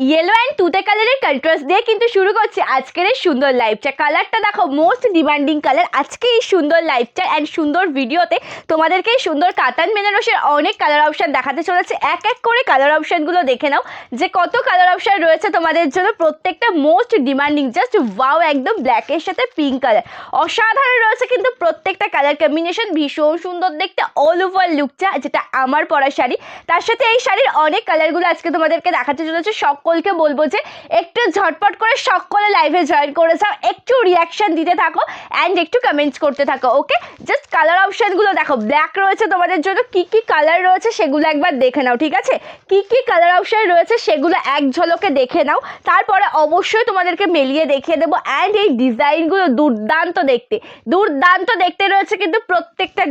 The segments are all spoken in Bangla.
ইয়েলো অ্যান্ড তুতে কালারের কন্ট্রাস্ট দিয়ে কিন্তু শুরু করছে আজকের এই সুন্দর লাইভটা। কালারটা দেখো, মোস্ট ডিমান্ডিং কালার। আজকে এই সুন্দর লাইভটা অ্যান্ড সুন্দর ভিডিওতে তোমাদেরকে এই সুন্দর কাতান বেনারসের অনেক কালার অপশান দেখাতে চলেছে। এক এক করে কালার অপশানগুলো দেখে নাও যে কত কালার অপশান রয়েছে তোমাদের জন্য। প্রত্যেকটা মোস্ট ডিমান্ডিং, জাস্ট ওয়াও, একদম ব্ল্যাকের সাথে পিঙ্ক কালার, অসাধারণ রয়েছে কিন্তু প্রত্যেকটা কালার কম্বিনেশন ভীষণ সুন্দর দেখতে। অল ওভার লুকটা যেটা আমার পরা শাড়ি, তার সাথে এই শাড়ির অনেক কালারগুলো আজকে তোমাদেরকে দেখাতে চলেছে। সকলকে বলবো যে একটু ঝটপট করে সকলে লাইভে জয়েন করে যাও, একটু রিয়াকশন দিতে থাকো অ্যান্ড একটু কমেন্টস করতে থাকো। ওকে, জাস্ট কালার অপশানগুলো দেখো, ব্ল্যাক রয়েছে তোমাদের জন্য। কি কি কালার রয়েছে সেগুলো একবার দেখে নাও, ঠিক আছে? কি কি কালার অপশান রয়েছে সেগুলো এক ঝলকে দেখে নাও, তারপরে অবশ্যই তোমাদেরকে মিলিয়ে দেখিয়ে দেবো। অ্যান্ড এই ডিজাইনগুলো দুর্দান্ত দেখতে, দুর্দান্ত দেখতে রয়েছে কিন্তু প্রত্যেকটা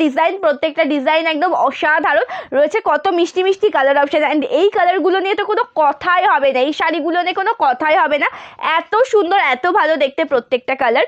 ডিজাইন একদম অসাধারণ রয়েছে। কত মিষ্টি মিষ্টি কালার অপশান, অ্যান্ড এই কালারগুলো নিয়ে তো কোনো কথাই হবে না, এই শাড়িগুলো নিয়ে কোনো কথাই হবে না। এত সুন্দর, এত ভালো দেখতে প্রত্যেকটা কালার।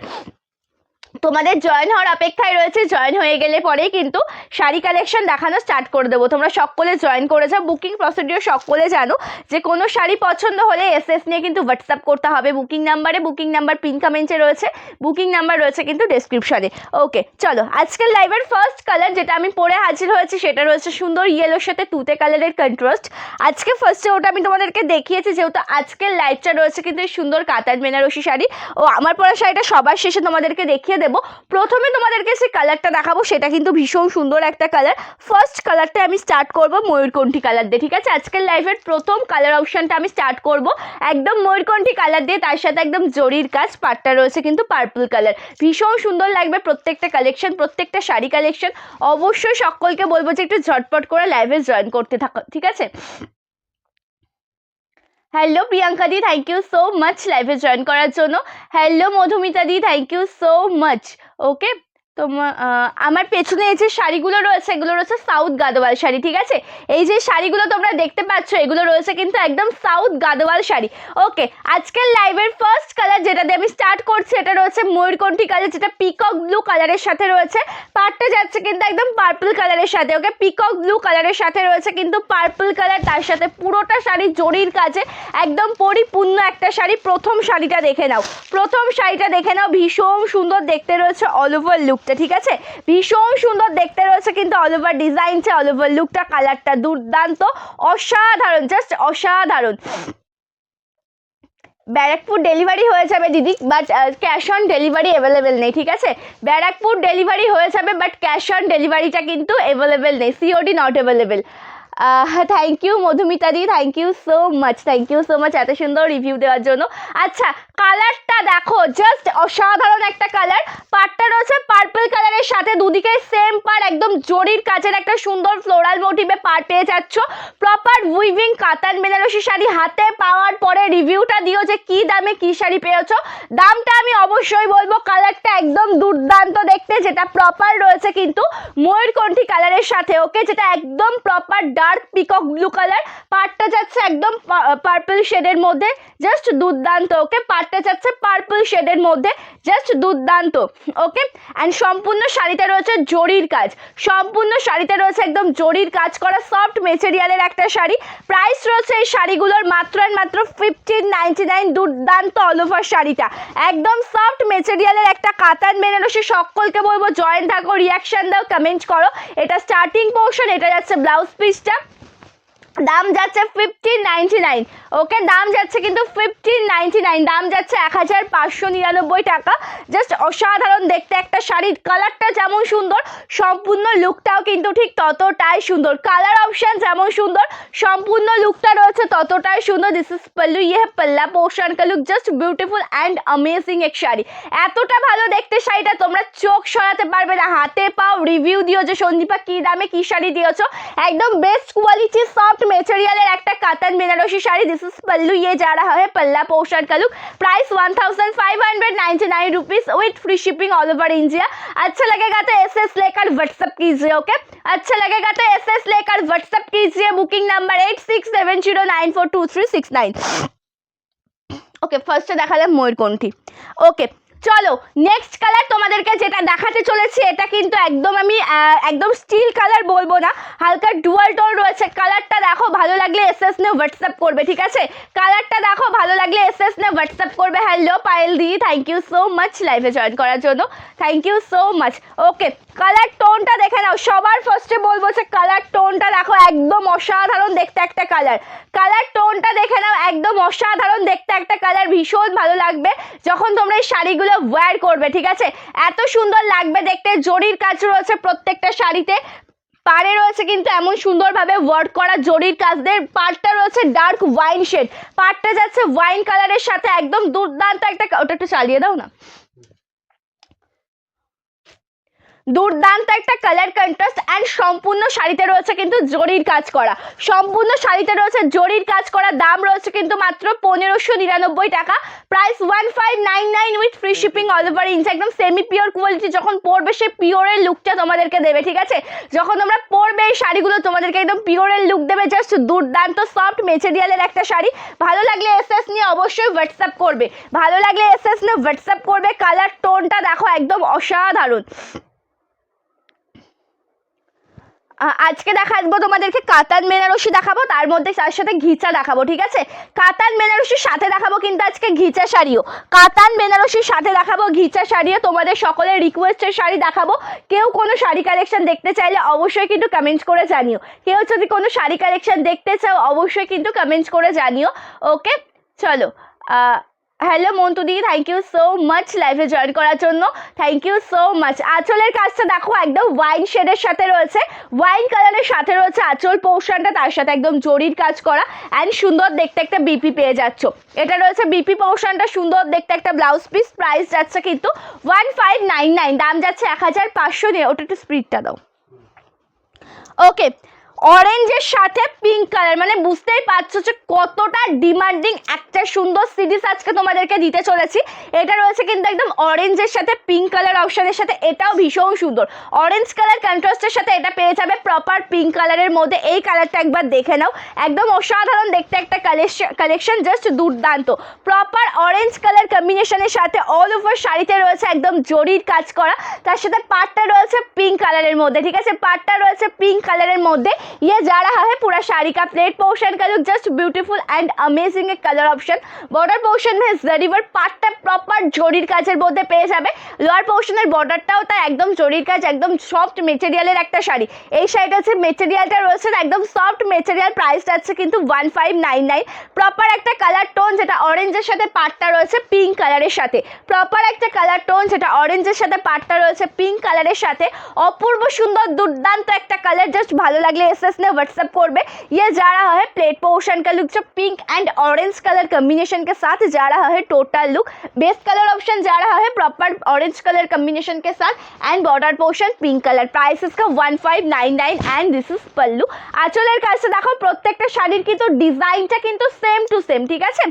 তোমাদের জয়েন হওয়ার অপেক্ষায় রয়েছে, জয়েন হয়ে গেলে পরেই কিন্তু শাড়ি কালেকশন দেখানো স্টার্ট করে দেবো। তোমরা সকলে জয়েন করে যাও। বুকিং প্রসিডিওর সকলে জানো যে কোনো শাড়ি পছন্দ হলে এসএস নিয়ে কিন্তু হোয়াটসঅ্যাপ করতে হবে বুকিং নাম্বারে। বুকিং নাম্বার পিন কমেন্টে রয়েছে, বুকিং নাম্বার রয়েছে কিন্তু ডেসক্রিপশনে। ওকে, চলো আজকের লাইভের ফার্স্ট কালার যেটা আমি পরে হাজির হয়েছি সেটা রয়েছে সুন্দর ইয়েলোর সাথে তুতে কালারের কন্ট্রাস্ট। আজকে ফার্স্টে ওটা আমি তোমাদেরকে দেখিয়েছি, যেহেতু আজকের লাইভটা রয়েছে কিন্তু এই সুন্দর কাতান বেনারসি শাড়ি। ও আমার পরা শাড়িটা সবার শেষে তোমাদেরকে দেখিয়ে দেবো। প্রথমে তোমাদেরকে যে কালারটা দেখাবো সেটা কিন্তু ভীষণ সুন্দর একটা কালার। ফার্স্ট কালারটা আমি স্টার্ট করবো ময়ূরকণ্ঠী কালার দিয়ে, ঠিক আছে? আজকের লাইভের প্রথম কালার অপশনটা আমি স্টার্ট করব একদম ময়ূরকণ্ঠী কালার দিয়ে, তার সাথে একদম জরির কাজ। পাটটা রয়েছে কিন্তু পার্পল কালার, ভীষণ সুন্দর লাগবে প্রত্যেকটা কালেকশন, প্রত্যেকটা শাড়ি কালেকশন। অবশ্যই সকলকে বলবো যে একটু ঝটপট করে লাইভে জয়েন করতে থাকো, ঠিক আছে? হ্যালো প্রিয়াঙ্কা দি, থ্যাংক ইউ সো মাচ লাইভে জয়েন করার জন্য। হ্যালো মধুমিতা দি, thank you so much. Okay, তোমার আমার পেছনে এই যে শাড়িগুলো রয়েছে এগুলো রয়েছে সাউথ গাদোয়াল শাড়ি, ঠিক আছে? এই যে শাড়িগুলো তোমরা দেখতে পাচ্ছ এগুলো রয়েছে কিন্তু একদম সাউথ গাদোয়াল শাড়ি। ওকে, আজকের লাইভের ফার্স্ট কালার যেটা দিয়ে আমি স্টার্ট করছি এটা রয়েছে ময়ূরকণ্ঠী কালার, যেটা পিকক ব্লু কালারের সাথে রয়েছে। পাটটা যাচ্ছে কিন্তু একদম পার্পল কালারের সাথে। ওকে, পিকক ব্লু কালারের সাথে রয়েছে কিন্তু পার্পল কালার, তার সাথে পুরোটা শাড়ি জরির কাজে, একদম পরিপূর্ণ একটা শাড়ি। প্রথম শাড়িটা দেখে নাও, প্রথম শাড়িটা দেখে নাও, ভীষণ সুন্দর দেখতে রয়েছে অল ওভার লুক, ঠিক আছে? ভীষণ সুন্দর দেখতে রয়েছে কিন্তু অল ওভার ডিজাইনটা, অল ওভার লুকটা, কালারটা দুর্দান্ত, অসাধারণ, জাস্ট অসাধারণ। ব্যারাকপুর ডেলিভারি হয়ে যাবে দিদি, but cash on delivery available নেই, ঠিক আছে? ব্যারাকপুর ডেলিভারি হয়ে যাবে বাট ক্যাশ অন ডেলিভারিটা কিন্তু অ্যাভেলেবেল নেই, COD not available. Thank you Madhumita দি, thank you so much, thank you so much এত সুন্দর রিভিউ দেওয়ার জন্য। আচ্ছা, কালারটা দেখো, জাস্ট অসাধারণ একটা কালার। পাটটা রয়েছে পার্পল কালারের সাথে, দুদিকে সেম পার, একদম জরির কাজের একটা সুন্দর ফ্লোরাল মোটিভে পার পেয়ে যাচ্ছ। প্রপার উইভিং কাতান বেনারসি শাড়ি হাতে পাওয়ার পরে রিভিউটা দিও যে কি দামে কি শাড়ি পেয়েছো। দামটা আমি অবশ্যই বলবো। কালারটা একদম দুর্দান্ত দেখতে, যেটা প্রপার রয়েছে কিন্তু ময়ূরকণ্ঠী কালারের সাথে। ওকে, যেটা একদম proper dark peacock blue colour. পাটটা যাচ্ছে একদম পার্পল শেডের মধ্যে, জাস্ট দুর্দান্ত। ওকে, পাটটা যাচ্ছে পার্পল শেডের মধ্যে, জাস্ট দুর্দান্ত। ওকে, অ্যান্ড সম্পূর্ণ শাড়িতে রয়েছে জরির কাজ, সম্পূর্ণ শাড়িতে রয়েছে একদম জরির কাজ করা সফট মেটেরিয়ালের একটা শাড়ি। প্রাইস রয়েছে এই শাড়িগুলোর মাত্র অ্যান্ড মাত্র 1599। দুর্দান্ত অল ওভার শাড়িটা, একদম সফট মেটেরিয়ালের একটা কাতান বেনারসি। সকলকে বলবো জয়েন থাকো, রিয়াকশন দাও, কমেন্ট করো। এটা স্টার্টিং পোর্শন, এটা যাচ্ছে ব্লাউজ পিসটা। দাম যাচ্ছে 1599। ওকে, দাম যাচ্ছে কিন্তু 1599, দাম যাচ্ছে 1599 টাকা। জাস্ট অসাধারণ দেখতে একটা শাড়ির। কালারটা যেমন সুন্দর, সম্পূর্ণ লুকটাও কিন্তু ঠিক ততটাই সুন্দর। কালার অপশন যেমন সুন্দর, সম্পূর্ণ লুকটা রয়েছে ততটাই সুন্দর। দিস ইজ পল্লু, ইয়ে পল্লা পোর্শন কা look, just beautiful and amazing এক শাড়ি। এতটা ভালো দেখতে শাড়িটা তোমরা চোখ সরাতে পারবে না। হাতে পাও রিভিউ দিও যে সন্দীপা কি দামে কি শাড়ি দিয়েছো। একদম বেস্ট কোয়ালিটি সফট মেটেরিয়ালের একটা কাতান বেনারসি শাড়ি। दिस इज पल्लू, ये जा रहा है पल्ला पोर्शन का look. Price 1599 rupees with free shipping all over India. अच्छा लगेगा तो एसएस लेकर व्हाट्सएप कीजिए। ओके, अच्छा लगेगा तो एसएस लेकर व्हाट्सएप कीजिए। Booking number 8670942369। ओके, फर्स्ट देखालाम मयूरकंठी। ओके, চলো নেক্সট কালার তোমাদেরকে যেটা দেখাতে চলেছি, এটা কিন্তু একদম আমি একদম স্টিল কালার বলবো না, হালকা ডুয়াল টোন রয়েছে। কালারটা দেখো, ভালো লাগলে এসএস নিয়ে হোয়াটসঅ্যাপ করবে, ঠিক আছে? কালারটা দেখো, ভালো লাগলে এসএস নিয়ে হোয়াটসঅ্যাপ করবে। হ্যালো পায়েল দি, থ্যাংক ইউ সো মাচ লাইভে জয়েন করার জন্য, thank you so much. Okay, colour টোনটা দেখে নাও। সবার ফার্স্টে বলবো যে কালার টোনটা দেখো, একদম অসাধারণ দেখতে একটা কালার। কালার টোনটা দেখে নাও, একদম অসাধারণ দেখতে একটা কালার, ভীষণ ভালো লাগবে যখন তোমরা এই শাড়িগুলো ওয়্যার করবে, ঠিক আছে? এত সুন্দর লাগবে দেখতে। জরির কাজ রয়েছে প্রত্যেকটা শাড়িতে, পাড়ে রয়েছে কিন্তু এমন সুন্দরভাবে ওয়ার্ক করা জরির কাজদের। পাড়টা রয়েছে ডার্ক ওয়াইন শেড, পাড়টা যাচ্ছে ওয়াইন কালারের সাথে, একদম দুর্দান্ত একটা, ওটা একটু চালিয়ে দাও না, দুর্দান্ত একটা কালার কন্ট্রাস্ট। অ্যান্ড সম্পূর্ণ শাড়িতে রয়েছে কিন্তু জরির কাজ করা, সম্পূর্ণ শাড়িতে রয়েছে জরির কাজ করা। দাম রয়েছে কিন্তু মাত্র 1599 টাকা, price 1599 with free shipping all over India. একদম সেমি পিওর কোয়ালিটি, যখন পরবে সে পিওরের লুকটা তোমাদেরকে দেবে, ঠিক আছে? যখন তোমরা পরবে এই শাড়িগুলো তোমাদেরকে একদম পিওরের লুক দেবে। জাস্ট দুর্দান্ত সফট মেটেরিয়ালের একটা শাড়ি। ভালো লাগলে এসএস নিয়ে অবশ্যই হোয়াটসঅ্যাপ করবে, ভালো লাগলে এসএস নিয়ে হোয়াটসঅ্যাপ করবে। কালার টোনটা দেখো, একদম অসাধারণ। আজকে দেখাবো তোমাদেরকে কাতান বেনারসি দেখাবো, তার মধ্যে তার সাথে ঘিচা দেখাবো, ঠিক আছে? কাতান বেনারসির সাথে দেখাবো কিন্তু আজকে ঘিচা শাড়িও, কাতান বেনারসির সাথে দেখাবো ঘিচা শাড়িও। তোমাদের সকলের রিকোয়েস্টের শাড়ি দেখাবো। কেউ কোনো শাড়ি কালেকশন দেখতে চাইলে অবশ্যই কিন্তু কমেন্টস করে জানিও। কেউ যদি কোনো শাড়ি কালেকশন দেখতে চাও অবশ্যই কিন্তু কমেন্টস করে জানিও। ওকে, চলো। হ্যালো মন্তুদি, থ্যাংক ইউ সো মাচ লাইভে জয়েন করার জন্য, থ্যাংক ইউ সো মাচ। আঁচলের কাজটা দেখো, একদম ওয়াইন শেডের সাথে রয়েছে, ওয়াইন কালারের সাথে রয়েছে আঁচল পোর্শনটা, তার সাথে একদম জরির কাজ করা অ্যান্ড সুন্দর দেখতে একটা বিপি পেয়ে যাচ্ছ। এটা রয়েছে বিপি পোর্শনটা, সুন্দর দেখতে একটা ব্লাউজ পিস। প্রাইস যাচ্ছে কিন্তু 1599, দাম যাচ্ছে 1500 নিয়ে। ওটা একটু স্পিডটা দাও। ওকে, অরেঞ্জের সাথে পিঙ্ক কালার, মানে বুঝতেই পারছো যে কতটা ডিমান্ডিং একটা সুন্দর সিরিজ আজকে তোমাদেরকে দিতে চলেছি। এটা রয়েছে কিন্তু একদম অরেঞ্জের সাথে পিঙ্ক কালার অপশনের সাথে, এটাও ভীষণ সুন্দর। অরেঞ্জ কালার কন্ট্রাস্টের সাথে এটা পেয়ে যাবে প্রপার পিঙ্ক কালারের মধ্যে। এই কালারটা একবার দেখে নাও, একদম অসাধারণ দেখতে একটা কালেকশন, জাস্ট দুর্দান্ত। প্রপার অরেঞ্জ কালার কম্বিনেশনের সাথে অল ওভার শাড়িতে রয়েছে একদম জরির কাজ করা, তার সাথে পাটটা রয়েছে পিঙ্ক কালারের মধ্যে, ঠিক আছে? পাটটা রয়েছে পিঙ্ক কালারের মধ্যে। ये जा रहा है पूरा साड़ी का प्लेट पोर्शन का look, just beautiful and amazing एक कलर ऑप्शन। बॉर्डर पोर्शन में जरी वर्क पार्टটা প্রপার জরির কাজের মধ্যে পেয়ে যাবে। লোয়ার পোর্শনের বর্ডারটাও তাই একদম জরির কাজ, একদম সফট মেটেরিয়ালের একটা শাড়ি। এই শাড়িটা হচ্ছে মেটেরিয়ালটা রয়েছে একদম সফট মেটেরিয়াল, প্রাইসটা আছে কিন্তু 1599। প্রপার একটা কালার টোন, যেটা অরেঞ্জের সাথে পাটটা রয়েছে পিঙ্ক কালারের সাথে। প্রপার একটা কালার টোন, যেটা অরেঞ্জের সাথে পাটটা রয়েছে পিঙ্ক কালারের সাথে। অপূর্ব সুন্দর দুর্দান্ত একটা কালার, জাস্ট ভালো লাগলে एसएस ने व्हाट्सएप कोड में। ये जा रहा है प्लेट पोर्शन का लुक, जो pink and orange colour combination के साथ जा रहा है total look. Base colour option जा रहा है प्रॉपर ऑरेंज कलर कॉम्बिनेशन के साथ and border portion pink colour. Price इसका 1599 एंड दिस इज पल्लू। आंचलेर काছে দেখো প্রত্যেকটা শাড়ির কিন্তু ডিজাইনটা কিন্তু সেম টু সেম, ঠিক আছে?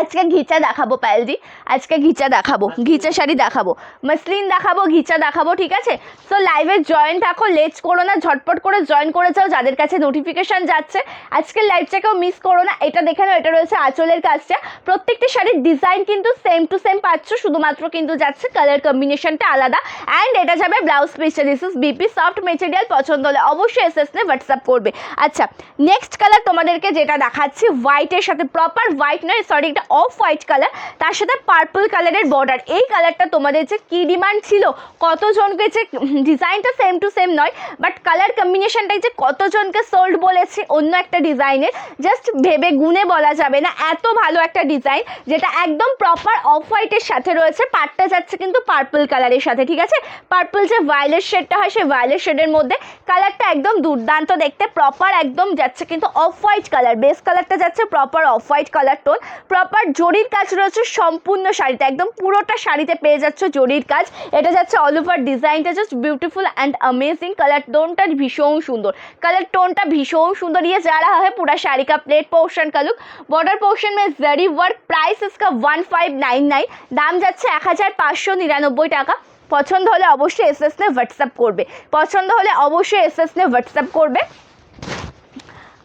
আজকে ঘিচা দেখাবো পায়েলজি, আজকে ঘিচা দেখাবো, ঘিচা শাড়ি দেখাবো, মসলিন দেখাবো, ঘিচা দেখাবো, ঠিক আছে? সো লাইভে জয়েন থাকো, লেট করো না, ঝটপট করে জয়েন করে যাও যাদের কাছে নোটিফিকেশন যাচ্ছে। আজকের লাইভটাকেও মিস করো না। এটা দেখে নাও, এটা রয়েছে আঁচলের কাজটা। প্রত্যেকটি শাড়ির ডিজাইন কিন্তু সেম টু সেম পাচ্ছ, শুধুমাত্র কিন্তু যাচ্ছে কালার কম্বিনেশনটা আলাদা। অ্যান্ড এটা যাবে ব্লাউজ পিসটা, this is BP soft material. পছন্দ হলে অবশ্যই এসএস নে হোয়াটসঅ্যাপ করবে। আচ্ছা, নেক্সট কালার তোমাদেরকে যেটা দেখাচ্ছি, হোয়াইটের সাথে, প্রপার হোয়াইট নয় সরি, এটা অফ হোয়াইট কালার, তার সাথে পার্পল কালারের বর্ডার। এই কালারটা তোমাদের যে কি ডিমান্ড ছিল, কতজনকে যে, ডিজাইনটা সেম টু সেম নয় বাট কালার কম্বিনেশনটাই যে কতজনকে সোল্ড বলেছে অন্য একটা ডিজাইনের, জাস্ট ভেবে গুনে বলা যাবে না, এত ভালো একটা ডিজাইন, যেটা একদম প্রপার অফ হোয়াইটের সাথে রয়েছে। পাটটা যাচ্ছে কিন্তু পার্পল কালারের সাথে, ঠিক আছে? পার্পল যে ভায়োলেট শেডটা হয়, সেই ভায়োলেট শেডের মধ্যে কালারটা একদম দুর্দান্ত দেখতে। প্রপার একদম যাচ্ছে কিন্তু অফ হোয়াইট কালার, বেস কালারটা যাচ্ছে proper off white colour tone. Proper জরির কাজ রয়েছে সম্পূর্ণ শাড়িতে, একদম পুরোটা শাড়িতে পেয়ে যাচ্ছ জরির কাজ। এটা যাচ্ছে অল ওভার ডিজাইনটা, just beautiful and amazing. Colour टोनটা ভীষণ সুন্দর, কালার টোনটা ভীষণ সুন্দর। ये जा रहा है पूरा साड़ी का प्लेट पोर्शन का लुक, बॉर्डर पोर्शन में जरी वर्क। प्राइस इसका 1599, দাম যাচ্ছে 1599 টাকা। পছন্দ হলে অবশ্যই এসএস নে হোয়াটসঅ্যাপ করবে, পছন্দ হলে অবশ্যই এসএস নে হোয়াটসঅ্যাপ করবে।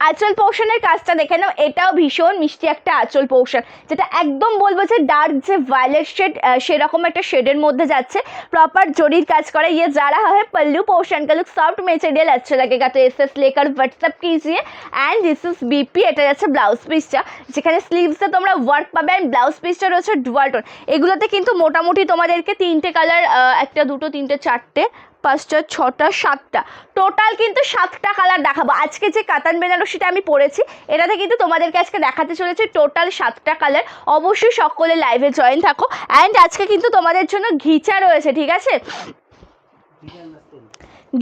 আঁচল পোর্শনের কাজটা দেখে নাও, এটাও ভীষণ মিষ্টি একটা আঁচল পোর্শন, যেটা একদম বলবো যে ডার্ক যে ভায়োলেট শেড সেরকম একটা শেডের মধ্যে যাচ্ছে, প্রপার জরির কাজ করে। ये जा रहा है पल्लू पोर्शन का लुक, सॉफ्ट मटेरियल अच्छा लगेगा तो एसएस लेकर व्हाट्सएप कीजिए। एंड दिस इज बीपी, এটা যাচ্ছে ব্লাউজ পিসটা, যেখানে স্লিভসে তোমরা ওয়ার্ক পাবে অ্যান্ড ব্লাউজ পিসটা রয়েছে ডুয়াল টোন। এগুলোতে কিন্তু মোটামুটি তোমাদেরকে 3টে কালার, 1 2 3 4 5 6 7টা, টোটাল কিন্তু 7টা কালার দেখাবো। আজকে যে কাতান বেনারসিটা আমি পরেছি এটাতে কিন্তু তোমাদেরকে আজকে দেখাতে চলেছি টোটাল 7টা কালার। অবশ্যই সকলে লাইভে জয়েন থাকো। অ্যান্ড আজকে কিন্তু তোমাদের জন্য ঘিচা রয়েছে, ঠিক আছে,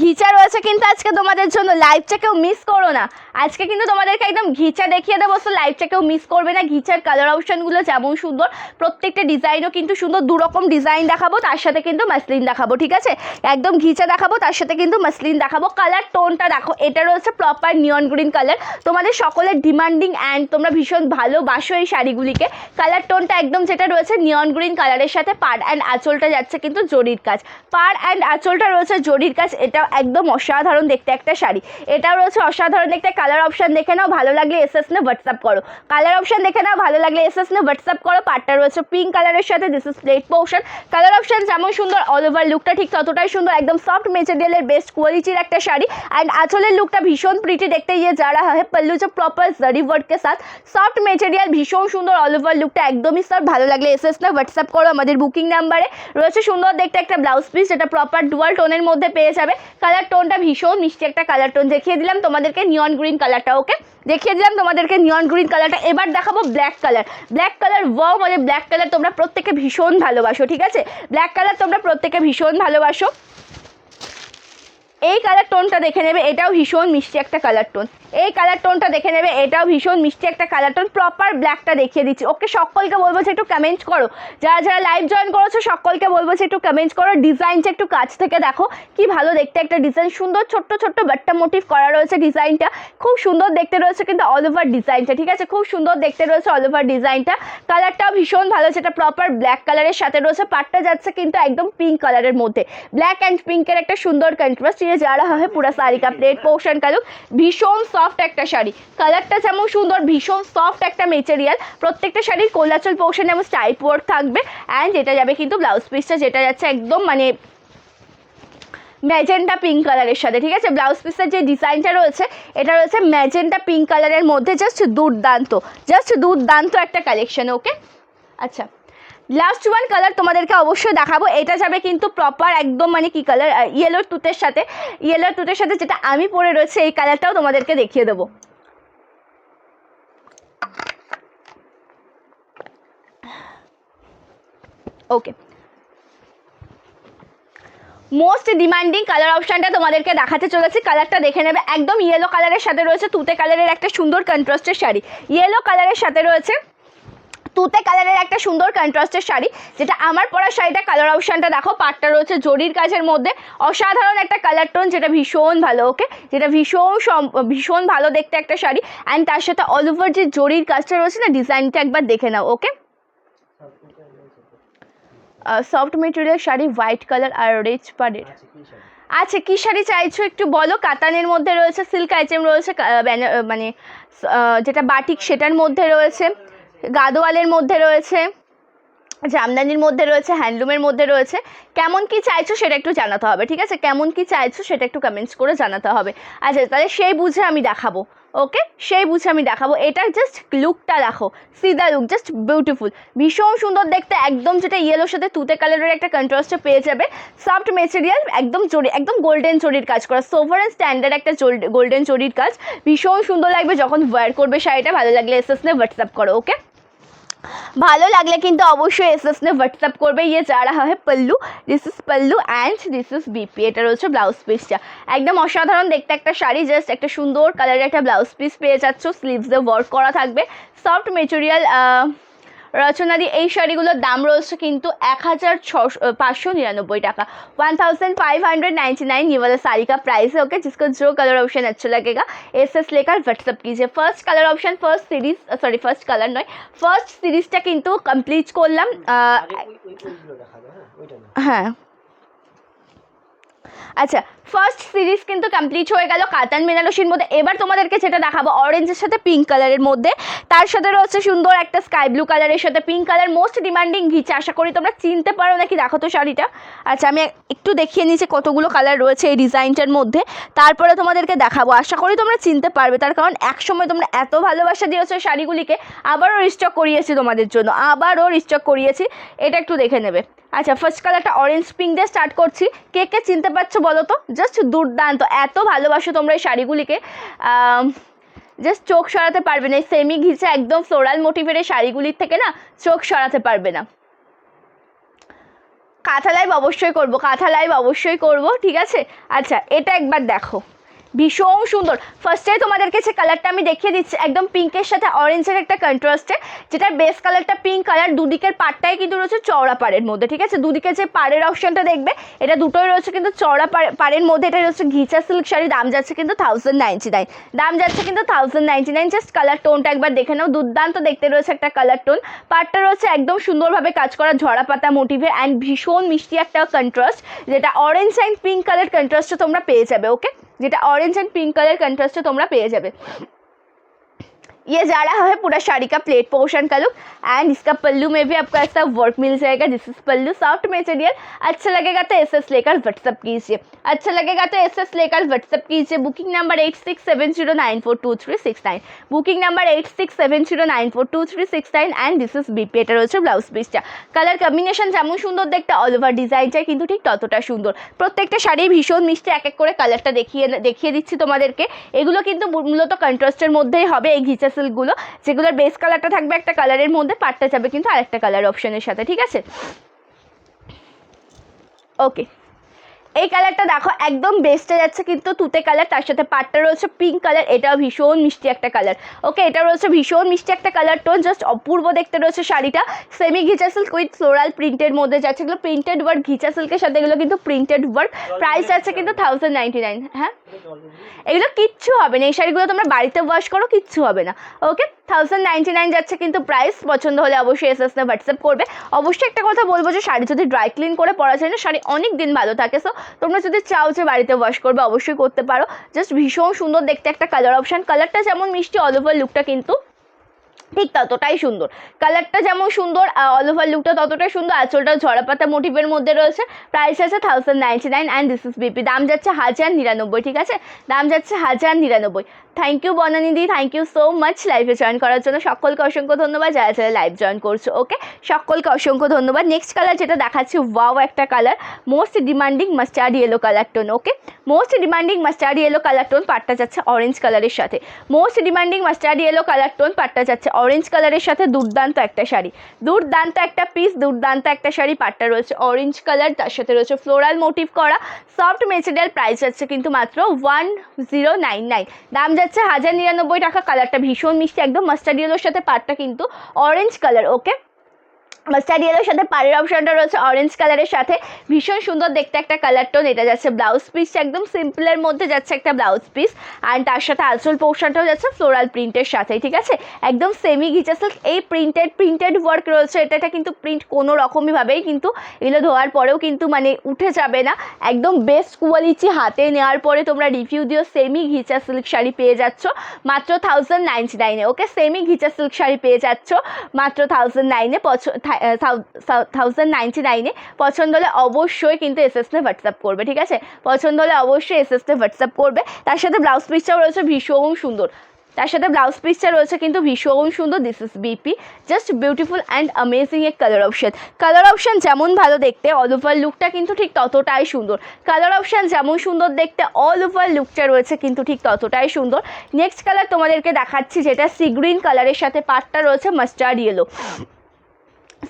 ঘিচা রয়েছে কিন্তু আজকে তোমাদের জন্য, লাইভটা কেউ মিস করো না। আজকে কিন্তু তোমাদেরকে একদম ঘিচা দেখিয়ে দেবো, তো লাইভটা কেউ মিস করবে না। ঘিচার কালার অপশানগুলো যেমন সুন্দর, প্রত্যেকটা ডিজাইনও কিন্তু সুন্দর। 2 রকম ডিজাইন দেখাবো, তার সাথে কিন্তু মাসলিন দেখাবো, ঠিক আছে। একদম ঘিচা দেখাবো, তার সাথে কিন্তু মাসলিন দেখাবো। কালার টোনটা দেখো, এটা রয়েছে প্রপার নিয়ন গ্রিন কালার, তোমাদের সকলের ডিমান্ডিং অ্যান্ড তোমরা ভীষণ ভালোবাসো এই শাড়িগুলিকে। কালার টোনটা একদম যেটা রয়েছে নিয়ন গ্রিন কালারের সাথে পাড় অ্যান্ড আঁচলটা যাচ্ছে কিন্তু জরির কাজ, পাড় অ্যান্ড আঁচলটা রয়েছে জরির কাজ। এটা একদম অসাধারণ দেখতে একটা শাড়ি, এটাও রয়েছে অসাধারণ দেখতে। কালার অপশন দেখে নাও, ভালো লাগলে এসএস নে হোয়াটসঅ্যাপ করো। কালার অপশন দেখে নাও, ভালো লাগলে এসএস নে হোয়াটসঅ্যাপ করো। পাটটা রয়েছে পিঙ্ক কালারের সাথে, this is plate portion. Colour option যেমন সুন্দর, অল ওভার লুকটা ঠিক ততটাই সুন্দর। একদম সফট মেটেরিয়ালের বেস্ট কোয়ালিটির একটা শাড়ি। অ্যান্ড আঁচলের লুকটা ভীষণ প্রিটি দেখতে, ইয়ে যা রাহা है पल्लू जो प्रॉपर जरी वर्क के साथ, সফট মেটেরিয়াল ভীষণ সুন্দর, অল ওভার লুকটা একদমই সফট। ভালো লাগলে এসএস নে হোয়াটসঅ্যাপ করো আমাদের বুকিং নাম্বারে। রয়েছে সুন্দর দেখতে একটা ব্লাউজ পিস, যেটা প্রপার ডুয়াল টোনের মধ্যে পেয়ে যাবে। কালার টোনটা ভীষণ মিষ্টি একটা কালার টোন। দেখিয়ে দিলাম তোমাদেরকে নিয়ন গ্রিন কালারটা, ওকে, দেখিয়ে দিলাম তোমাদেরকে নিয়ন গ্রিন কালারটা। এবার দেখাবো black colour. Black colour wow, মানে ব্ল্যাক কালার তোমরা প্রত্যেকে ভীষণ ভালোবাসো, ঠিক আছে। ব্ল্যাক কালার তোমরা প্রত্যেকে ভীষণ ভালোবাসো। এই কালার টোনটা দেখে নেবে, এটাও ভীষণ মিষ্টি একটা কালার টোন। এই কালার টোনটা দেখে নেবে, এটাও ভীষণ মিষ্টি একটা কালার টোন। প্রপার ব্ল্যাকটা দেখিয়ে দিচ্ছি, ওকে। সকলকে বলবো যে একটু কমেন্ট করো, যারা যারা লাইভ জয়েন করেছো সকলকে বলবো যে একটু কমেন্ট করো। ডিজাইনটা একটু কাছ থেকে দেখো, কি ভালো দেখতে একটা ডিজাইন, সুন্দর ছোট্ট ছোট্ট বাট্টা মোটিভ করা রয়েছে। ডিজাইনটা খুব সুন্দর দেখতে রয়েছে কিন্তু অল ওভার ডিজাইনটা, ঠিক আছে, খুব সুন্দর দেখতে রয়েছে অল ওভার ডিজাইনটা। কালারটাও ভীষণ ভালো, যেটা প্রপার ব্ল্যাক কালারের সাথে রয়েছে। পাটটা যাচ্ছে কিন্তু একদম পিঙ্ক কালারের মধ্যে, ব্ল্যাক অ্যান্ড পিঙ্কের একটা সুন্দর কন্ট্রাস্ট। ये जा रहा है पूरा साड़ी का प्लेट पोर्शन का लुक, ভীষণ সফট একটা শাড়ি। কালারটা যেমন সুন্দর, ভীষণ সফট একটা মেটেরিয়াল। প্রত্যেকটা শাড়ির কোলাচল পোর্শনে যেমন স্টাইপ ওয়ার্ক থাকবে। অ্যান্ড এটা যাবে কিন্তু ব্লাউজ পিসটা, যেটা যাচ্ছে একদম মানে ম্যাজেন্টা পিঙ্ক কালারের সাথে, ঠিক আছে। ব্লাউজ পিসের যে ডিজাইনটা রয়েছে এটা রয়েছে ম্যাজেন্টা পিঙ্ক কালারের মধ্যে, জাস্ট দুর্দান্ত একটা কালেকশন, ওকে। আচ্ছা, লাস্ট ওয়ান কালার তোমাদেরকে অবশ্যই দেখাবো। এটা যাবে কিন্তু প্রপার একদম মানে কি কালার, ইয়েলোর তুতের সাথে, যেটা আমি পরে রয়েছে এই কালারটাও তোমাদেরকে দেখিয়ে দেবো। ওকে, মোস্ট ডিমান্ডিং কালার অপশানটা তোমাদেরকে দেখাতে চলেছি। কালারটা দেখে নেবে, একদম ইয়েলো কালারের সাথে রয়েছে তুতে কালারের একটা সুন্দর কন্ট্রাস্টের শাড়ি। ইয়েলো কালারের সাথে রয়েছে তুতে কালারের একটা সুন্দর কন্ট্রাস্টের শাড়ি, যেটা আমার পরা শাড়িটা। কালার অপশানটা দেখো, পাটটা রয়েছে জরির কাজের মধ্যে, অসাধারণ একটা কালার টোন, যেটা ভীষণ ভালো, ওকে, যেটা ভীষণ ভালো দেখতে একটা শাড়ি। অ্যান্ড তার সাথে অল ওভার যে জরির কাজটা রয়েছে না, ডিজাইনটা একবার দেখে নাও, okay. Soft material sari, white colour আর রিচ পাড়ের। আচ্ছা, কী শাড়ি চাইছো একটু বলো। কাতানের মধ্যে রয়েছে, সিল্ক আইটেম রয়েছে, মানে যেটা বাটিক সেটার মধ্যে রয়েছে, গাদোয়ালের মধ্যে রয়েছে, জামদানির মধ্যে রয়েছে, হ্যান্ডলুমের মধ্যে রয়েছে। কেমন কি চাইছো সেটা একটু জানাতে হবে, ঠিক আছে। কেমন কি চাইছো সেটা একটু কমেন্টস করে জানাতে হবে। আচ্ছা, তাহলে সেই বুঝে আমি দেখাবো, ওকে, সেই বুঝে আমি দেখাবো। এটার জাস্ট লুকটা দেখো, সিদা লুক, জাস্ট বিউটিফুল, ভীষণ সুন্দর দেখতে। একদম যেটা ইয়েলোর সাথে তুতে কালারের একটা কন্ট্রাস্টে পেয়ে যাবে। সফট মেটেরিয়াল, একদম গোল্ডেন জরির কাজ করা, সোভার অ্যান্ড স্ট্যান্ডার্ড একটা গোল্ডেন জরির কাজ। ভীষণ সুন্দর লাগবে যখন ওয়্যার করবে শাড়িটা। ভালো লাগলে এসএস নে হোয়াটসঅ্যাপ করো, ওকে। ভালো লাগলে কিন্তু অবশ্যই এসএস নে হোয়াটসঅ্যাপ করবে। ইয়ে যা রাহা है pallu, this is pallu and this is BP. এটা রয়েছে ব্লাউজ পিসটা, একদম অসাধারণ দেখতে একটা শাড়ি। জাস্ট একটা সুন্দর কালারের একটা ব্লাউজ পিস পেয়ে যাচ্ছ, স্লিভসে ওয়ার্ক করা থাকবে, সফট মেটেরিয়াল। রচনাদি এই শাড়িগুলোর দাম রয়েছে কিন্তু 1599 टाका, 1599 ये वाला साड़ी का प्राइस है, ओके। जिसको जो कलर ऑप्शन अच्छा लगेगा एसएस लेकर व्हाट्सअप कीजिए। First colour option, first colour नয়, ফার্স্ট সিরিজটা কিন্তু কমপ্লিট করলাম। হ্যাঁ, আচ্ছা, ফার্স্ট সিরিজ কিন্তু কমপ্লিট হয়ে গেল কাতান বেনারসির মধ্যে। এবার তোমাদেরকে যেটা দেখাবো অরেঞ্জের সাথে পিঙ্ক কালারের মধ্যে, তার সাথে রয়েছে সুন্দর একটা স্কাই ব্লু কালারের সাথে পিঙ্ক কালার, মোস্ট ডিমান্ডিং ঘিচা। আশা করি তোমরা চিনতে পারো নাকি, দেখো তো শাড়িটা। আচ্ছা, আমি একটু দেখিয়ে নিয়েছি কতগুলো কালার রয়েছে এই ডিজাইনটার মধ্যে, তারপরে তোমাদেরকে দেখাবো। আশা করি তোমরা চিনতে পারবে, তার কারণ একসময় তোমরা এত ভালোবাসা দিয়েছো শাড়িগুলিকে, আবারও রিস্টক করিয়েছি তোমাদের জন্য, আবারও রিস্টক করিয়েছি। এটা একটু দেখে নেবে। আচ্ছা, ফার্স্ট কালারটা অরেঞ্জ পিঙ্ক দিয়ে স্টার্ট করছি। কে কে চিনতে পারছো বলো তো? জাস্ট দুর্দান্ত, এত ভালোবাসো তোমরা এই শাড়িগুলিকে, জাস্ট চোখ সরাতে পারবে না। এই সেমি ঘিচা একদম ফ্লোরাল মোটিভের এই শাড়িগুলির থেকে না চোখ সরাতে পারবে না। কাঁথা লাইভ অবশ্যই করব, কাঁথা লাইভ অবশ্যই করব, ঠিক আছে। আচ্ছা, এটা একবার দেখো, ভীষণ সুন্দর। ফার্স্টে তোমাদেরকে যে কালারটা আমি দেখিয়ে দিচ্ছি একদম পিঙ্কের সাথে অরেঞ্জের একটা কন্ট্রাস্টে, যেটার বেস কালারটা পিঙ্ক কালার, দুদিকের পাড়টাই কিন্তু রয়েছে চওড়া পাড়ের মধ্যে, ঠিক আছে। দুদিকে যে পাড়ের অপশনটা দেখবে এটা দুটোই রয়েছে কিন্তু চওড়া পাড়ের মধ্যে। এটা রয়েছে ঘিচা সিল্ক শাড়ি, দাম যাচ্ছে কিন্তু 1099, দাম যাচ্ছে কিন্তু 1099। জাস্ট কালার টোনটা একবার দেখে নাও, দুর্দান্ত দেখতে রয়েছে একটা কালার টোন। পাড়টা রয়েছে একদম সুন্দরভাবে কাজ করা ঝরা পাতা মোটিভে অ্যান্ড ভীষণ মিষ্টি একটা কন্ট্রাস্ট, যেটা অরেঞ্জ অ্যান্ড পিঙ্ক কালার কন্ট্রাস্টে তোমরা পেয়ে যাবে, ওকে, যেটা orange and pink colour contrast তোমরা পেয়ে যাবে। ये जा रहा है पूरा साड़ी का प्लेट पोर्शन का लुक एंड इसका पल्लू में भी आपको ऐसा वर्क मिल जाएगा। This is pallu, soft material. अच्छा लगेगा तो एसएस लेकर व्हाट्सअप कीजिए, अच्छा लगेगा तो एसएस लेकर व्हाट्सअप कीजिए। Booking number 8670942369, booking number 8670942369 and this is BP. এটা রয়েছে ব্লাউজ পিসটা। কালার কম্বিনেশন যেমন সুন্দর দেখতে, অল ওভার ডিজাইনটা কিন্তু ঠিক ততটা সুন্দর। প্রত্যেকটা শাড়ি ভীষণ মিষ্টি, এক এক করে কালারটা দেখিয়ে দিচ্ছি তোমাদেরকে। এগুলো কিন্তু মূলত কন্ট্রাস্টের মধ্যেই হবে এই ঘিচা সিল্কগুলো, যেগুলোর বেস কালারটা থাকবে একটা কালারের মধ্যে, পাটটা যাবে কিন্তু আরেকটা কালার অপশনের সাথে, ঠিক আছে। ওকে, এই কালারটা দেখো একদম বেস্টে যাচ্ছে কিন্তু তুতে কালার, তার সাথে পাটটা রয়েছে পিঙ্ক কালার, এটাও ভীষণ মিষ্টি একটা কালার, ওকে। এটা রয়েছে ভীষণ মিষ্টি একটা কালার টোন, জাস্ট অপূর্ব দেখতে রয়েছে শাড়িটা। Semi ghicha silk with floral প্রিন্টের মধ্যে যাচ্ছে, এগুলো প্রিন্টেড ওয়ার্ক, ঘিচা সিল্কের সাথে এগুলো কিন্তু প্রিন্টেড ওয়ার্ক। প্রাইস আছে কিন্তু 1099। হ্যাঁ, এগুলো কিচ্ছু হবে না, এই শাড়িগুলো তোমরা বাড়িতে ওয়াশ করো, কিচ্ছু হবে না, ওকে। 1099 যাচ্ছে কিন্তু প্রাইস। পছন্দ হলে অবশ্যই এসএস না হোয়াটসঅ্যাপ করবে। অবশ্যই একটা কথা বলবো যে শাড়ি যদি ড্রাই ক্লিন করে পরা যায় না, শাড়ি অনেক দিন ভালো থাকে। সো তোমরা যদি চাও যে বাড়িতে ওয়াশ করবে অবশ্যই করতে পারো। জাস্ট ভীষণ সুন্দর দেখতে একটা কালার অপশান, কালারটা যেমন মিষ্টি অল ওভার লুকটা কিন্তু ঠিক ততটাই সুন্দর। কালারটা যেমন সুন্দর, অল ওভার লুকটা ততটাই সুন্দর। আঁচলটা ঝরা পাতা মোটিভের মধ্যে রয়েছে, প্রাইস আছে 1099 অ্যান্ড দিস ইজ বিপি। দাম যাচ্ছে 1099, ঠিক আছে, দাম যাচ্ছে 1099। থ্যাংক ইউ বনানিদি, থ্যাংক ইউ সো মাচ লাইভে জয়েন করার জন্য। সকলকে অসংখ্য ধন্যবাদ যারা যারা লাইভ জয়েন করছো, ওকে, সকলকে অসংখ্য ধন্যবাদ। নেক্সট কালার যেটা দেখাচ্ছি, ওয়াও একটা colour, most demanding mustard yellow colour tone, okay, most demanding mustard yellow colour tone, পাটটা যাচ্ছে অরেঞ্জ কালারের সাথে। Most demanding mustard yellow colour tone, পাটটা যাচ্ছে অরেঞ্জ কালারের সাথে। দুর্দান্ত একটা শাড়ি, দুর্দান্ত একটা পিস, দুর্দান্ত একটা শাড়ি। পাটটা রয়েছে অরেঞ্জ কালার, তার সাথে রয়েছে ফ্লোরাল মোটিভ করা, সফট মেটেরিয়াল। প্রাইস যাচ্ছে কিন্তু মাত্র 1099, দাম যাচ্ছে 1099 টাকা। কালারটা ভীষণ মিষ্টি, একদম মাস্টার্ড ইয়েলোর সাথে পাটটা কিন্তু অরেঞ্জ কালার, ওকে। মাস্টার্ড ইয়েলোর সাথে পাড়ের অপশনটা রয়েছে অরেঞ্জ কালারের সাথে, ভীষণ সুন্দর দেখতে একটা কালার টোন। এটা যাচ্ছে ব্লাউজ পিস, একদম সিম্পলের মধ্যে যাচ্ছে একটা ব্লাউজ পিস, অ্যান্ড তার সাথে আঁচল পোর্শনটাও যাচ্ছে ফ্লোরাল প্রিন্টের সাথে, ঠিক আছে। একদম সেমি ঘিচা সিল্ক, এই প্রিন্টেড ওয়ার্ক রয়েছে। এটা কিন্তু প্রিন্ট কোনো রকমইভাবেই কিন্তু এগুলো ধোয়ার পরেও কিন্তু মানে উঠে যাবে না, একদম বেস্ট কোয়ালিটি। হাতে নেওয়ার পরে তোমরা রিভিউ দিও। সেমি ঘিচা সিল্ক শাড়ি পেয়ে যাচ্ছ মাত্র 1099, ওকে, সেমি ঘিচা সিল্ক শাড়ি পেয়ে যাচ্ছ মাত্র 1009, 1099। পছন্দ হলে অবশ্যই কিন্তু এসএস নে হোয়াটসঅ্যাপ করবে, ঠিক আছে, পছন্দ হলে অবশ্যই এসএস নে হোয়াটসঅ্যাপ করবে। তার সাথে ব্লাউজ পিসটাও রয়েছে ভীষণ সুন্দর, তার সাথে ব্লাউজ পিসটা রয়েছে কিন্তু ভীষণ সুন্দর। This is BP, just beautiful and amazing এক কালার অপশন। কালার অপশান যেমন ভালো দেখতে, অল ওভার লুকটা কিন্তু ঠিক ততটাই সুন্দর। কালার অপশান যেমন সুন্দর দেখতে, অল ওভার লুকটা রয়েছে কিন্তু ঠিক ততটাই সুন্দর। নেক্সট কালার তোমাদেরকে দেখাচ্ছি, যেটা সি গ্রিন কালারের সাথে পাটটা রয়েছে মাস্টার্ড ইয়েলো।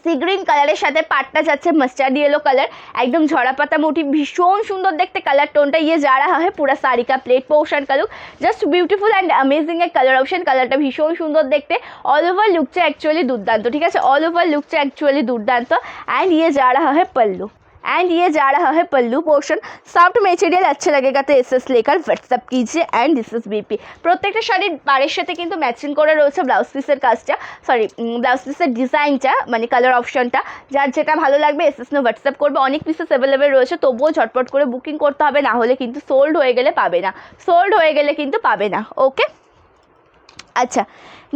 সি গ্রিন কালারের সাথে পাটটা যাচ্ছে মাস্টার্ড येलो कलर, एकदम झड़ा पत्ता मोटिव, भीषण सुंदर देखते कलर टोनटा। ये जा रहा है पूरा साड़ी का प्लेट पोर्शन का look, just beautiful and amazing एक कलर ऑप्शन। कलरটা ভীষণ সুন্দর দেখতে, ऑल ओवर लुकটা एक्चुअली दुर्दाন্ত, ठीक है, ऑल ओवर लुकটা एक्चुअली दुर्दाন্ত। एंड ये जा रहा है पल्लू, एंड ये जा रहा है पल्लू पोर्शन। सॉफ्ट मटेरियल अच्छा लगेगा तो एसएस लेकर व्हाट्सअप कीजिए एंड दिस इज बीपी। प्रत्येकটা শাড়ির পাড়ের সাথে কিন্তু ম্যাচিং করে রয়েছে ব্লাউজ পিসের কাজটা, সরি ব্লাউজ পিসের ডিজাইনটা, মানে কালার অপশনটা। যার যেটা ভালো লাগবে এসএস নে হোয়াটসঅ্যাপ করবে। অনেক পিসেস অ্যাভেলেবেল রয়েছে, তবুও ঝটপট করে বুকিং করতে হবে, না হলে কিন্তু সোল্ড হয়ে গেলে পাবে না, সোল্ড হয়ে গেলে কিন্তু পাবে না। ওকে, আচ্ছা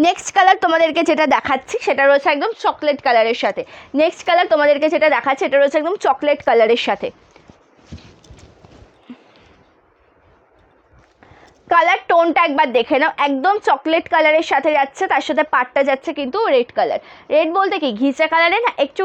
নেক্সট কালার তোমাদেরকে যেটা দেখাচ্ছি সেটা রয়েছে একদম চকলেট কালারের সাথে। নেক্সট কালার তোমাদেরকে যেটা দেখাচ্ছি এটা রয়েছে একদম চকলেট কালারের সাথে। কালার টোনটা একবার দেখে নাও, একদম চকলেট কালারের সাথে যাচ্ছে, তার সাথে পাটটা যাচ্ছে কিন্তু রেড কালার। রেড বলতে কি ঘিচা কালারে না একটু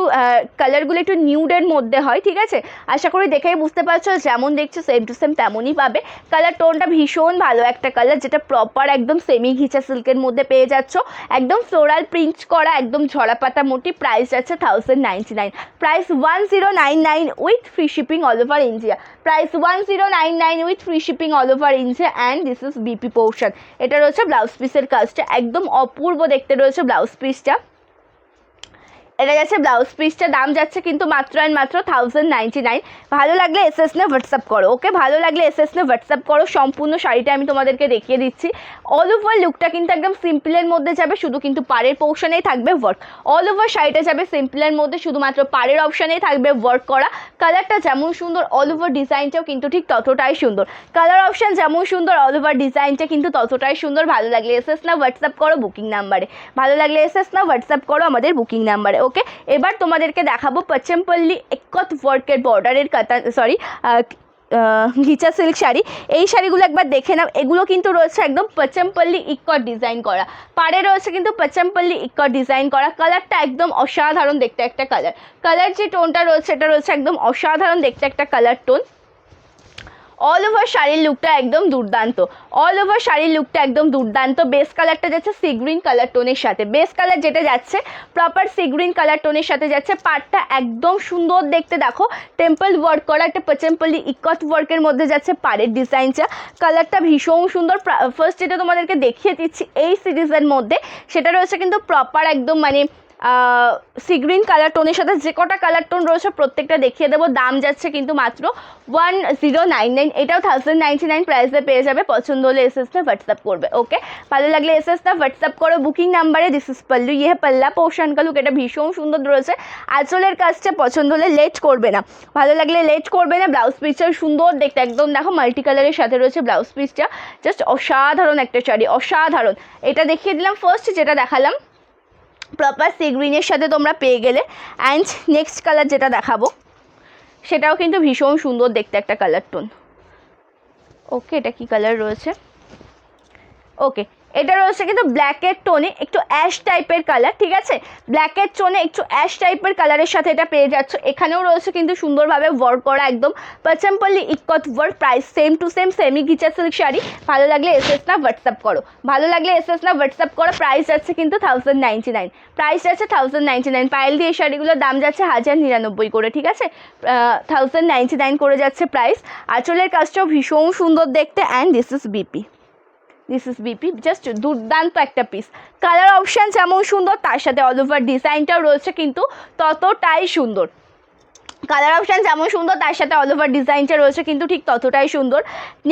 কালারগুলো একটু নিউডের মধ্যে হয়, ঠিক আছে। আশা করি দেখেই বুঝতে পারছো, যেমন দেখছো সেম টু সেম তেমনই পাবে। কালার টোনটা ভীষণ ভালো একটা কালার, যেটা প্রপার একদম সেমি ঘিচা সিল্কের মধ্যে পেয়ে যাচ্ছ, একদম ফ্লোরাল প্রিন্ট করা, একদম ঝরা পাতা মোটি। প্রাইস যাচ্ছে 1099, price 1099 with free shipping all over India. Price 1099 with free shipping all over India and this is BP portion. এটা রয়েছে ব্লাউজ পিসের কাজটা, একদম অপূর্ব দেখতে রয়েছে ব্লাউজ পিসটা। এটা যাচ্ছে ব্লাউজ পিসটা, দাম যাচ্ছে কিন্তু মাত্র অ্যান্ড মাত্র 1099। ভালো লাগলে এসএস নে হোয়াটসঅ্যাপ করো। ওকে, ভালো লাগলে এসএস নে হোয়াটসঅ্যাপ করো। সম্পূর্ণ শাড়িটা আমি তোমাদেরকে দেখিয়ে দিচ্ছি। অল ওভার লুকটা কিন্তু একদম সিম্পলের মধ্যে যাবে, শুধু কিন্তু পাড়ের পোর্শনেই থাকবে ওয়ার্ক। অল ওভার শাড়িটা যাবে সিম্পলের মধ্যে, শুধুমাত্র পাড়ের অপশানেই থাকবে ওয়ার্ক করা। কালারটা যেমন সুন্দর, অল ওভার ডিজাইনটাও কিন্তু ঠিক ততটাই সুন্দর। কালার অপশান যেমন সুন্দর, অল ওভার ডিজাইনটা কিন্তু ততটাই সুন্দর। ভালো লাগলে এসএস না হোয়াটসঅ্যাপ করো বুকিং নাম্বারে। ভালো লাগলে এসএস না হোয়াটসঅ্যাপ করো আমাদের বুকিং নাম্বারে। ওকে, এবার তোমাদেরকে দেখাবো পচমপল্লি একত ওয়ার্কের বর্ডারের কাতান, সরি ঘিচা সিল্ক শাড়ি। এই শাড়িগুলো একবার দেখে নাও, এগুলো কিন্তু রয়েছে একদম পচমপল্লি ইক্কট ডিজাইন করা, পাড়ে রয়েছে কিন্তু পচমপল্লি ইক্কট ডিজাইন করা। কালারটা একদম অসাধারণ দেখতে একটা কালার। কালার যে টোনটা রয়েছে এটা রয়েছে একদম অসাধারণ দেখতে একটা কালার টোন। অল ওভার শাড়ির লুকটা একদম দুর্দান্ত, অল ওভার শাড়ির লুকটা একদম দুর্দান্ত। বেস কালারটা যাচ্ছে সি গ্রিন কালার টোনের সাথে, বেস কালার যেটা যাচ্ছে প্রপার সি গ্রিন কালার টোনের সাথে যাচ্ছে। পাটটা একদম সুন্দর দেখতে, দেখো টেম্পল ওয়ার্ক করা একটা পচমপল্লি ইক্কত ওয়ার্কের মধ্যে যাচ্ছে পাড়ের ডিজাইনটা। কালারটা ভীষণ সুন্দর। ফার্স্ট যেটা তোমাদেরকে দেখিয়ে দিচ্ছি এই সিরিজের মধ্যে, সেটা রয়েছে কিন্তু প্রপার একদম মানে সি গ্রিন কালার টোনের সাথে যে কটা কালার টোন রয়েছে প্রত্যেকটা দেখিয়ে দেবো। দাম যাচ্ছে কিন্তু মাত্র 1099, এটাও 1099 প্রাইসে পেয়ে যাবে। পছন্দ হলে এসএস না হোয়াটসঅ্যাপ করবে। ওকে, ভালো লাগলে এসএস না হোয়াটসঅ্যাপ করো বুকিং নাম্বারে। দিস ইজ পল্লু, ইয়ে পল্লা পোর্শন का लुक, এটা ভীষণ সুন্দর রয়েছে। আঁচলের কাজটা পছন্দ হলে লেট করবে না, ভালো লাগলে লেট করবে না। ব্লাউজ পিসটা সুন্দর দেখতে, একদম দেখো মাল্টি কালারের সাথে রয়েছে ব্লাউজ পিসটা। জাস্ট অসাধারণ একটা শাড়ি, অসাধারণ। এটা দেখিয়ে দিলাম ফার্স্ট, যেটা দেখালাম প্রপার সি গ্রিনের সাথে তোমরা পেয়ে গেলে। অ্যান্ড নেক্সট কালার যেটা দেখাবো সেটাও কিন্তু ভীষণ সুন্দর দেখতে একটা কালার টোন। ওকে, এটা কি কালার রয়েছে? ওকে, এটা রয়েছে কিন্তু ব্ল্যাকের টোনে একটু অ্যাশ টাইপের কালার, ঠিক আছে। ব্ল্যাকের টোনে একটু অ্যাশ টাইপের কালারের সাথে এটা পেয়ে যাচ্ছ। এখানেও রয়েছে কিন্তু সুন্দরভাবে ওয়ার্ক করা, একদম Pochampally ikat work. Price same to same, semi ghicha silk sari. ভালো লাগলে এসএস না হোয়াটসঅ্যাপ করো, ভালো লাগলে এসএস না হোয়াটসঅ্যাপ করো। প্রাইস যাচ্ছে কিন্তু 1099, প্রাইস যাচ্ছে 1099। পায়েল দিয়ে এই শাড়িগুলোর দাম যাচ্ছে 1099 করে, ঠিক আছে। 1099 করে যাচ্ছে প্রাইস। আঁচলের কাজটাও ভীষণ সুন্দর দেখতে। And this is BP, this is BP, just দুর্দান্ত একটা পিস। কালার অপশান যেমন সুন্দর, তার সাথে অল ওভার ডিজাইনটাও রয়েছে কিন্তু ততটাই সুন্দর। কালার অপশান যেমন সুন্দর, তার সাথে অল ওভার ডিজাইনটা রয়েছে কিন্তু ঠিক ততটাই সুন্দর।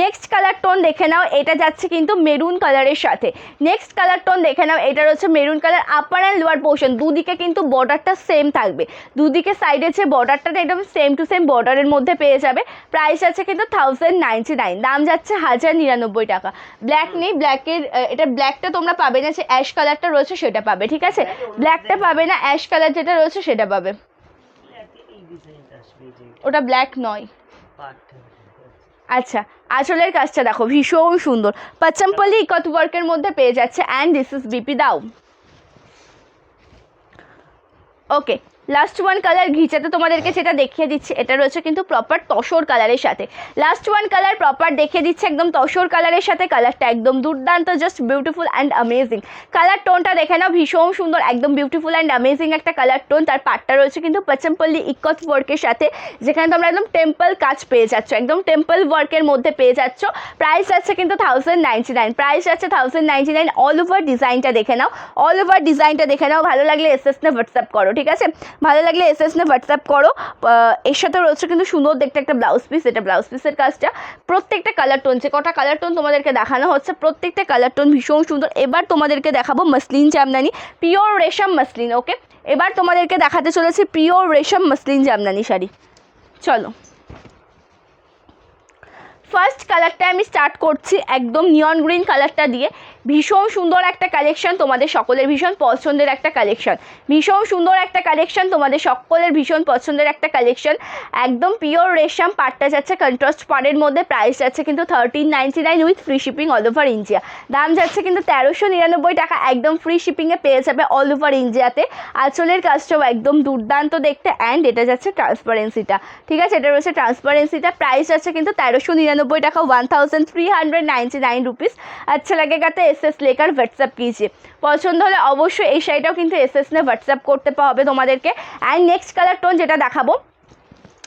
নেক্সট কালার টোন দেখে নাও, এটা যাচ্ছে কিন্তু মেরুন কালারের সাথে। নেক্সট কালার টোন দেখে নাও, এটা রয়েছে maroon colour. Upper and lower portion দুদিকে কিন্তু বর্ডারটা সেম থাকবে, দুদিকে সাইডে যে বর্ডারটা একদম সেম টু সেম বর্ডারের মধ্যে পেয়ে যাবে। প্রাইস আছে কিন্তু 1099, দাম যাচ্ছে 1099 টাকা। ব্ল্যাক নেই, ব্ল্যাকের এটা ব্ল্যাকটা তোমরা পাবে না, যে অ্যাশ কালারটা রয়েছে সেটা পাবে, ঠিক আছে। ব্ল্যাকটা পাবে না, অ্যাশ কালার যেটা রয়েছে সেটা পাবে। ওটা ব্ল্যাক নয়। আচ্ছা, আঁচলের কাজটা দেখো ভীষণ সুন্দর, পচমপল্লি ইক্কত ওয়ার্কের মধ্যে পেয়ে যাচ্ছে। অ্যান্ড দিস ইজ বিপি, দাও। ওকে, লাস্ট ওয়ান কালার ঘিচাতে তোমাদেরকে যেটা দেখিয়ে দিচ্ছি এটা রয়েছে কিন্তু প্রপার তসর কালারের সাথে। লাস্ট ওয়ান কালার প্রপার দেখিয়ে দিচ্ছে একদম তসর কালারের সাথে। কালারটা একদম দুর্দান্ত, just beautiful and amazing. Colour টোনটা দেখে নাও, ভীষণ সুন্দর, একদম বিউটিফুল অ্যান্ড অ্যামেজিং একটা কালার টোন। তার পাটটা রয়েছে কিন্তু পচমপল্লি ইক্কত ওয়ার্কের সাথে, যেখানে তোমরা একদম টেম্পল কাজ পেয়ে যাচ্ছ, একদম টেম্পল ওয়ার্কের মধ্যে পেয়ে যাচ্ছ। প্রাইস আছে কিন্তু 1099, প্রাইস আছে 1099। অল ওভার ডিজাইনটা দেখে নাও, অল ওভার ডিজাইনটা দেখে নাও। ভালো লাগলে এসএস না হোয়াটসঅ্যাপ করো, ঠিক আছে। ভালো লাগলে এসএস নে হোয়াটসঅ্যাপ করো। এর সাথে রয়েছে কিন্তু সুন্দর দেখতে একটা ব্লাউজ পিস, এটা ব্লাউজ পিসের কাজটা প্রত্যেকটা কালার টোন, যে কটা কালার টোন তোমাদেরকে দেখানো হচ্ছে প্রত্যেকটা কালার টোন ভীষণ সুন্দর। এবার তোমাদেরকে দেখাবো মসলিন জামদানি, পিওর রেশম মসলিন। ওকে, এবার তোমাদেরকে দেখাতে চলেছি পিওর রেশম মসলিন জামদানি শাড়ি। চলো ফার্স্ট কালারটা আমি স্টার্ট করছি একদম নিয়ন গ্রিন কালারটা দিয়ে। ভীষণ সুন্দর একটা কালেকশন, তোমাদের সকলের ভীষণ পছন্দের একটা কালেকশন, ভীষণ সুন্দর একটা কালেকশন, তোমাদের সকলের ভীষণ পছন্দের একটা কালেকশন। একদম পিওর রেশম, পাটটা যাচ্ছে কন্ট্রাস্ট পাড়ের মধ্যে, প্রাইস যাচ্ছে কিন্তু 1399 with free shipping all over India. দাম যাচ্ছে কিন্তু 1399 টাকা, একদম ফ্রি শিপিংয়ে পেয়ে যাবে অল ওভার ইন্ডিয়াতে। আঁচলের কাজটাও একদম দুর্দান্ত দেখতে, অ্যান্ড এটা যাচ্ছে ট্রান্সপারেন্সিটা, ঠিক আছে, এটা রয়েছে ট্রান্সপারেন্সিটা। প্রাইস যাচ্ছে কিন্তু 1399 টাকা, 1399 রুপিস। আচ্ছা লাগেগা তো এসএস लेकर व्हाट्सएप कीजिए। পছন্দ হলে অবশ্যই এই শাড়িটাও কিন্তু এসএস ने व्हाट्सएप করতে হবে তোমাদেরকে। অ্যান্ড নেক্সট কালার টোন যেটা দেখাবো,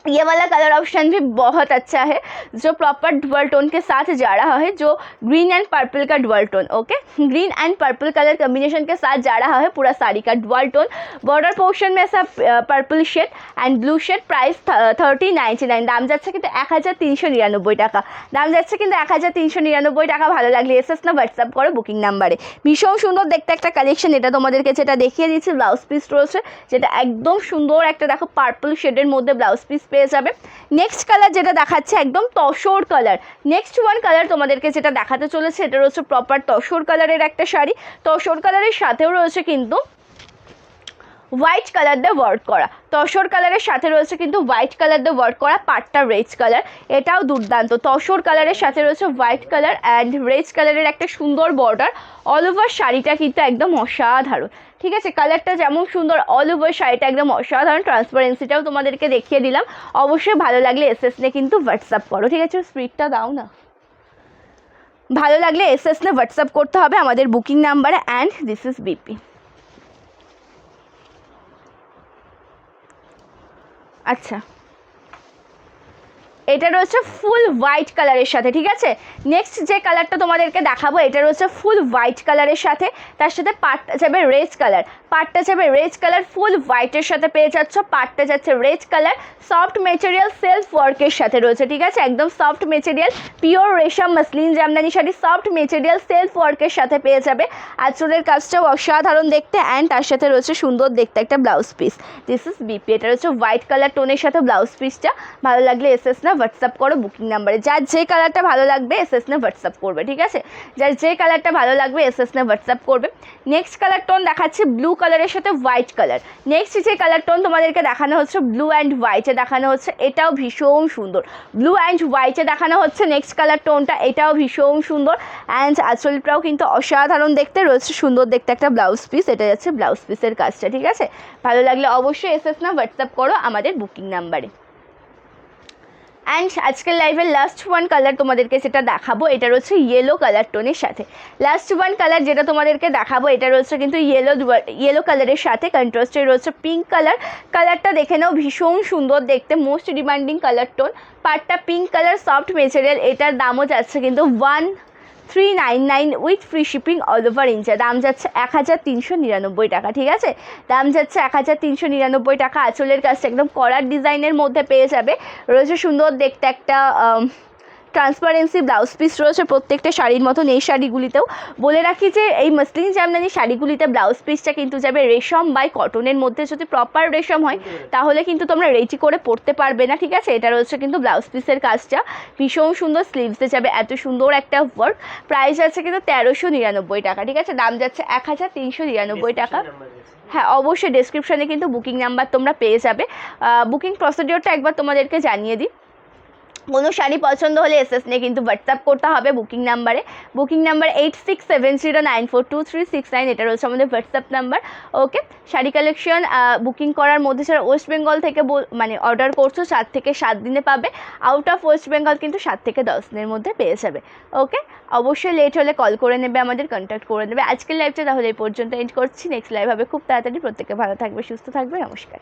ये वाला कलर ऑप्शन भी बहुत अच्छा है, जो प्रॉपर डुअल टोन के साथ जा रहा है, जो ग्रीन एंड पर्पल का dual tone. Okay, green and purple colour combination के साथ जा रहा है पूरा साड़ी का डुअल टोन। बॉर्डर पोर्शन में ऐसा purple shade and blue shade. Price 1399, দাম যাচ্ছে কিন্তু 1399 টাকা, দাম যাচ্ছে কিন্তু 1399 টাকা। ভালো লাগলে এসএস না হোয়াটসঅ্যাপ করো বুকিং নাম্বারে। ভীষণ সুন্দর দেখতে একটা কালেকশন, এটা তোমাদেরকে যেটা দেখিয়ে দিচ্ছি ব্লাউজ পিস রয়েছে, যেটা একদম সুন্দর একটা দেখো পার্পল শেডের মধ্যে ব্লাউজ পিস পেয়ে যাবে। নেক্সট কালার যেটা দেখাচ্ছে একদম tussar colour. Next one colour তোমাদেরকে যেটা দেখাতে চলেছে, এটা রয়েছে প্রপার তসর কালারের একটা শাড়ি। তসর কালারের সাথেও রয়েছে কিন্তু হোয়াইট কালার দিয়ে ওয়ার্ক করা, তসর কালারের সাথে রয়েছে কিন্তু হোয়াইট কালার দিয়ে ওয়ার্ক করা, পাটটা রেড কালার, এটাও দুর্দান্ত। তসর কালারের সাথে রয়েছে হোয়াইট কালার অ্যান্ড রেড কালারের একটা সুন্দর বর্ডার। অল ওভার শাড়িটা কিন্তু একদম অসাধারণ, ঠিক আছে, কালারটা যেমন সুন্দর অল ওভার শাড়িটা একদম অসাধারণ। ট্রান্সপারেন্সিটাও তোমাদেরকে দেখিয়ে দিলাম। অবশ্যই ভালো লাগলে এসএস নে কিন্তু হোয়াটসঅ্যাপ করো, ঠিক আছে, স্পিডটা দাও না। ভালো লাগলে এসএস নে হোয়াটসঅ্যাপ করতে হবে আমাদের বুকিং নাম্বারে। And this is BP. আচ্ছা, এটা রয়েছে ফুল হোয়াইট কালারের সাথে, ঠিক আছে। নেক্সট যে কালারটা তোমাদেরকে দেখাবো, এটা রয়েছে ফুল হোয়াইট কালারের সাথে, তার সাথে পাটটা যাবে রেড কালার, পাটটা যাবে রেড কালার, ফুল হোয়াইটের সাথে পেয়ে যাচ্ছ, পাটটা যাচ্ছে red colour, soft material self ওয়ার্কের সাথে রয়েছে, ঠিক আছে, একদম সফট মেটেরিয়াল পিওর রেশম muslin Jamdani sari, soft material self ওয়ার্কের সাথে পেয়ে যাবে। আঁচলের কাজটাও অসাধারণ দেখতে, অ্যান্ড তার সাথে রয়েছে সুন্দর দেখতে একটা blouse piece. This is BP, এটা রয়েছে হোয়াইট কালার টোনের সাথে ব্লাউজ পিসটা। ভালো লাগলে এসএস না হোয়াটসঅ্যাপ করো বুকিং নাম্বারে। যার যে কালারটা ভালো লাগবে এসএস নে হোয়াটসঅ্যাপ করবে, ঠিক আছে, যার যে কালারটা ভালো লাগবে এসএস নে হোয়াটসঅ্যাপ করবে। নেক্সট কালার টোন দেখাচ্ছে ব্লু কালারের সাথে হোয়াইট কালার। নেক্সট যে কালার টোন তোমাদেরকে দেখানো হচ্ছে ব্লু অ্যান্ড হোয়াইটে দেখানো হচ্ছে, এটাও ভীষণ সুন্দর, ব্লু অ্যান্ড হোয়াইটে দেখানো হচ্ছে নেক্সট কালার টোনটা, এটাও ভীষণ সুন্দর। অ্যান্ড আঁচলটাও কিন্তু অসাধারণ দেখতে, রয়েছে সুন্দর দেখতে একটা ব্লাউজ পিস, এটা যাচ্ছে ব্লাউজ পিসের কাজটা, ঠিক আছে। ভালো লাগলে অবশ্যই এসএস না হোয়াটসঅ্যাপ করো আমাদের বুকিং নাম্বারে। অ্যান্ড আজকের লাইভের লাস্ট ওয়ান কালার তোমাদেরকে যেটা দেখাবো, এটা রয়েছে ইয়েলো কালার টোনের সাথে। লাস্ট ওয়ান কালার যেটা তোমাদেরকে দেখাবো, এটা রয়েছে কিন্তু ইয়েলো কালারের সাথে কন্ট্রাস্টে রয়েছে পিঙ্ক কালার। কালারটা দেখে নাও, ভীষণ সুন্দর দেখতে, মোস্ট ডিমান্ডিং কালার টোন, পাটটা পিঙ্ক কালার, সফট মেটেরিয়াল। এটার দামও যাচ্ছে কিন্তু 1399 with free shipping all over India. দাম যাচ্ছে 1399 টাকা, ঠিক আছে, দাম যাচ্ছে 1399 টাকা। আঁচলের কাজটা একদম কলার ডিজাইনের মধ্যে পেয়ে যাবে, রয়েছে সুন্দর দেখতে একটা ট্রান্সপারেন্সি ব্লাউজ পিস রয়েছে প্রত্যেকটা শাড়ির মতন এই শাড়িগুলিতেও। বলে রাখি যে এই মসলিন জামদানি শাড়িগুলিতে ব্লাউজ পিসটা কিন্তু যাবে রেশম বাই কটনের মধ্যে, যদি প্রপার রেশম হয় তাহলে কিন্তু তোমরা রেডি করে পরতে পারবে না, ঠিক আছে। এটা রয়েছে কিন্তু ব্লাউজ পিসের কাজটা, ভীষণ সুন্দর, স্লিভসে যাবে এত সুন্দর একটা ওয়ার্ক। প্রাইস আছে কিন্তু 1399 টাকা, ঠিক আছে, দাম যাচ্ছে 1399 টাকা। হ্যাঁ, অবশ্যই ডেসক্রিপশানে কিন্তু বুকিং নাম্বার তোমরা পেয়ে যাবে। বুকিং প্রসিডিওরটা একবার তোমাদেরকে জানিয়ে দিই। কোনো শাড়ি পছন্দ হলে এসএস নিয়ে কিন্তু হোয়াটসঅ্যাপ করতে হবে বুকিং নাম্বারে। বুকিং নাম্বার 8670942369, এটা রয়েছে আমাদের হোয়াটসঅ্যাপ নাম্বার। ওকে, শাড়ি কালেকশন বুকিং করার মধ্যে যারা ওয়েস্ট বেঙ্গল থেকে মানে অর্ডার করছো 4 থেকে 7 দিনে পাবে, আউট অফ ওয়েস্ট বেঙ্গল কিন্তু 7 থেকে 10 দিনের মধ্যে পেয়ে যাবে। ওকে, অবশ্যই লেট হলে কল করে নেবে, আমাদের কন্ট্যাক্ট করে নেবে। আজকের লাইভটা তাহলে এই পর্যন্ত এন্ড করছি, নেক্সট লাইভ হবে খুব তাড়াতাড়ি। প্রত্যেকে ভালো থাকবে, সুস্থ থাকবে, নমস্কার।